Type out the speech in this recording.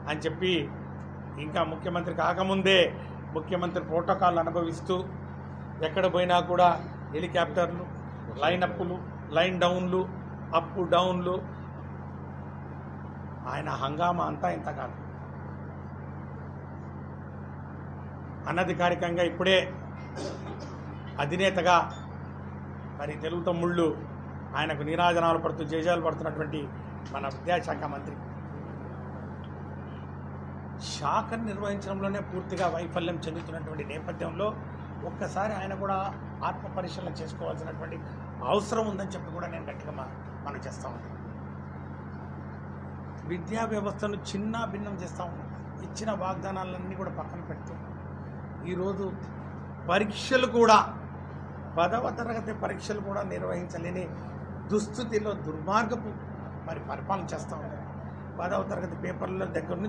అని చెప్పి ఇంకా ముఖ్యమంత్రి కాకముందే ముఖ్యమంత్రి ప్రోటోకాల్ అనుభవిస్తూ ఎక్కడ పోయినా కూడా హెలికాప్టర్లు, లైన్ అప్పులు, లైన్ డౌన్లు, అప్ డౌన్లు. ఆయన హంగామా అంతా ఇంత కాదు. అనధికారికంగా ఇప్పుడే అధినేతగా మరి తెలుగు తమ్ముళ్ళు ఆయనకు నీరాజనాలు పడుతూ జేజాలు పడుతున్నటువంటి మన విద్యాశాఖ మంత్రి శాఖను నిర్వహించడంలోనే పూర్తిగా వైఫల్యం చెందుతున్నటువంటి నేపథ్యంలో ఒక్కసారి ఆయన కూడా ఆత్మ పరిశీలన చేసుకోవాల్సినటువంటి అవసరం ఉందని చెప్పి కూడా నేను గట్టిగా మనం చేస్తూ ఉన్నాను. విద్యా వ్యవస్థను చిన్న భిన్నం చేస్తూ ఉన్నాం. ఇచ్చిన వాగ్దానాలన్నీ కూడా పక్కన పెడుతూ ఈరోజు పరీక్షలు కూడా 10వ తరగతి పరీక్షలు కూడా నిర్వహించలేని దుస్థితిలో దుర్మార్గపు మరి పరిపాలన చేస్తూ ఉన్నారు. 10వ తరగతి పేపర్ల దగ్గర నుంచి